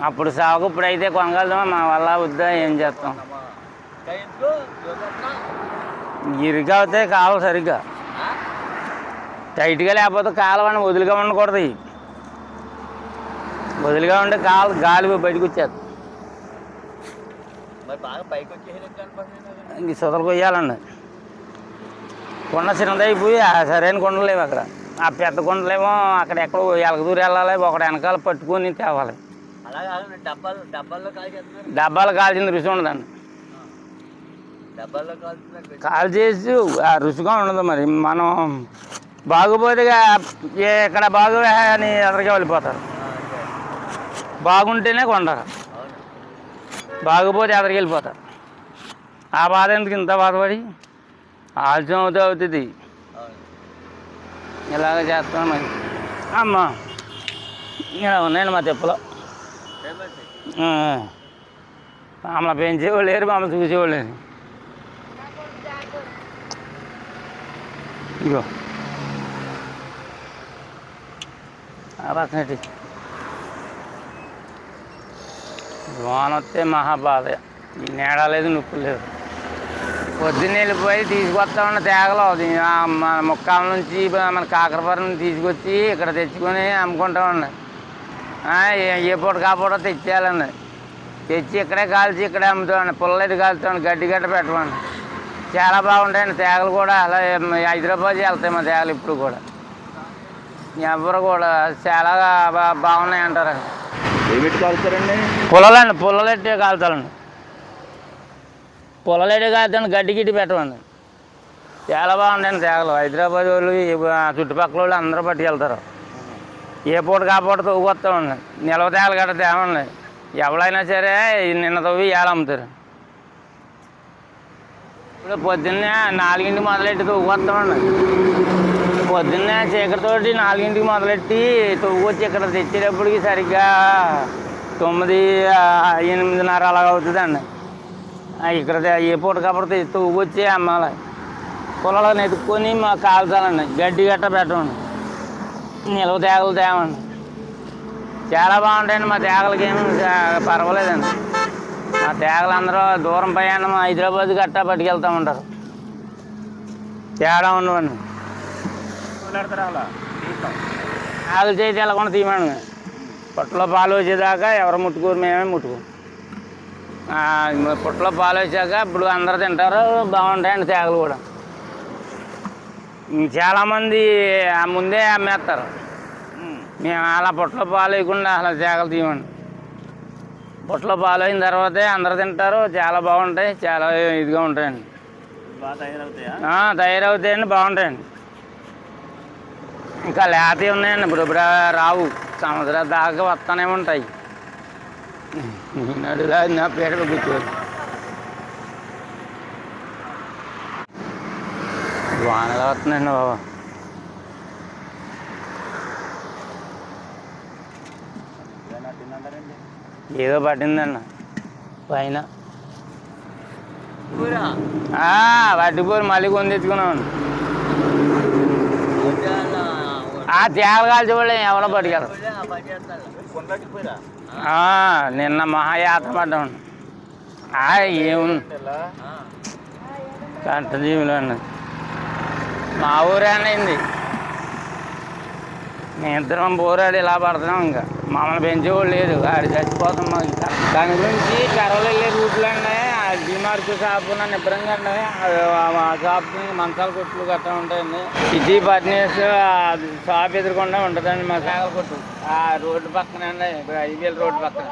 అప్పుడు సాగు ఇప్పుడైతే కొనగలుగుతాం, మా వల్ల వద్దా ఏం చేస్తాం. ఇరుగా అవుతాయి కావాలి సరిగ్గా, టైట్గా లేకపోతే కాలువని వదిలిగా ఉండకూడదు. వదిలిగా ఉంటే గాలి బయటకు వచ్చేది. ఇంక సుతలు కొయ్యాలండి. కొండ చిన్నదైపోయి సరైన కొండలు లేవు అక్కడ. ఆ పెద్ద కొండలేమో అక్కడ ఎక్కడో ఎలగదూరు వెళ్ళాలి, ఒకటి వెనకాల పట్టుకొని తేవాలి. డబ్బాలు కాల్చింది రుచి ఉండదండి. కాల్ చేసి ఆ రుచిగా ఉండదు. మరి మనం బాగుపోతేగా ఇక్కడ బాగు అని ఎదరికే వెళ్ళిపోతారు. బాగుంటేనే కొంటారు, బాగుపోతే ఎదరికి వెళ్ళిపోతారు. ఆ బాధ ఎందుకు ఇంత బాధపడి ఆలస్యం అవుతుంది. ఇలాగ చేస్తాం. మరి అమ్మా ఇలా ఉన్నాయండి మా తిప్పలో. మమ్మల్ని పెంచేవాళ్ళు లేరు, మమ్మల్ని చూసేవాళ్ళు లేరు. ఇగో పక్కనటి లోన్ వస్తే మహాబాధ. ఈ నేడ లేదు, నొప్పి లేదు. పొద్దున్న వెళ్ళిపోయి తీసుకొస్తామన్న తేగలు మన ముక్కాల నుంచి మన కాకరపురం నుంచి తీసుకొచ్చి ఇక్కడ తెచ్చుకొని అమ్ముకుంటామండి. ఏ పూట కాపూట తెచ్చేయాలండి. తెచ్చి ఇక్కడే కాల్చి ఇక్కడే అమ్ముతామండి. పుల్లటి కాల్చుతామండి, గడ్డి గడ్డ పెట్టమండి. చాలా బాగుంటాయండి తేగలు కూడా. అలా హైదరాబాద్ వెళ్తాయి మా తేగలు ఇప్పుడు కూడా. ఎవరు కూడా చాలా బాగున్నాయి అంటారండి. ఏమిటి కాలుతారండి? పుల్లలండి, పుల్లలెట్టే కాలుతాలండి. పుల్లలెట్టే కాలుతాండి, గడ్డి గిడ్డి పెట్టమండి. చాలా బాగుంటాయండి తేగలు. హైదరాబాద్ వాళ్ళు చుట్టుపక్కల వాళ్ళు అందరూ పట్టుకెళ్తారు. ఏ పూట కాపూట తవ్వుకొస్తామండి. నిల్వ తేగలు గట్ట తేమండి. ఎవరైనా సరే నిన్న తవ్వి ఏళ్ళు అమ్ముతారు. ఇప్పుడు పొద్దున్నే 4ంటికి మొదలెట్టి తవ్వుకొస్తామండి. పొద్దున్నే చీకటితోటి 4ంటికి మొదలెట్టి తవ్వుకొచ్చి ఇక్కడ తెచ్చేటప్పటికి సరిగ్గా 9, 8:30 అలాగ అవుతుందండి. ఇక్కడ ఏ పూట కాపూట తవ్వుకొచ్చి అమ్మాలి. పొలాలను ఎత్తుక్కొని మా కాల్చాలండి, గడ్డి గట్ట పెట్టమండి. నిల్వ తేగలు తేమండి. చాలా బాగుంటాయండి మా తేగలకి. ఏమి పర్వాలేదండి. మా తేగలు అందరూ దూరం ప్రయాణం హైదరాబాద్ గట్టా పట్టుకెళ్తూ ఉంటారు. తేడా ఉండవండి. ఆకులు చేసి వెళ్ళకుండా తీయమండి. పుట్టలో పాలు వచ్చేదాకా ఎవరు ముట్టుకోరు, మేమే ముట్టుకోం. పుట్టలో పాలు వచ్చాక ఇప్పుడు అందరూ తింటారు. బాగుంటాయండి తేగలు కూడా. చాలామంది ముందే అమ్మేస్తారు. మేము అలా పుట్టలో పాలు వేయకుండా అలా తేగలు తీయమండి. పుట్టలో పాలు అయిన తర్వాతే అందరూ తింటారు. చాలా బాగుంటాయి, చాలా ఇదిగా ఉంటాయండి. తయారవుతాయండి, బాగుంటాయండి. ఇంకా లేతవి ఉన్నాయండి. ఇప్పుడు రావు, సంవత్సరాల దాకా వస్తానే ఉంటాయి. నడులా నా పేరు కూర్చోదు. వానలు వస్తున్నాయండి బాబా. ఏదో పట్టిందన్న పైన. వడ్డీపూరి మళ్ళీ కొని తెచ్చుకున్నామండి. ఆ తేగలు కాల్చేవాళ్ళు ఎవరో పట్టుకెళ్ళరు. నిన్న మహాయాత్ర పడ్డామండి. ఏముంది కష్టజీవులు అండి. మా ఊరే అయింది. మేము ఇద్దరం పోరాడి ఇలా పడుతున్నాం. ఇంకా మమ్మల్ని పెంచేవాళ్ళు లేదు, ఆడి చచ్చిపోతాం. మాకు ఇంకా దాని గురించి కర్రలు వెళ్ళే రూట్లు అండి. డిమార్క్ షాపు నన్ను ఇబ్బందిగా అండి. ఆ షాప్కి మంచాల కొట్లు గట్టా ఉంటాయండి. సిటీ పర్నేస్ షాప్ ఎదురుకుండా ఉంటుందండి మా తేగల కొట్టు. ఆ రోడ్డు పక్కన అండి, ఇప్పుడు 5,000 రోడ్డు పక్కన.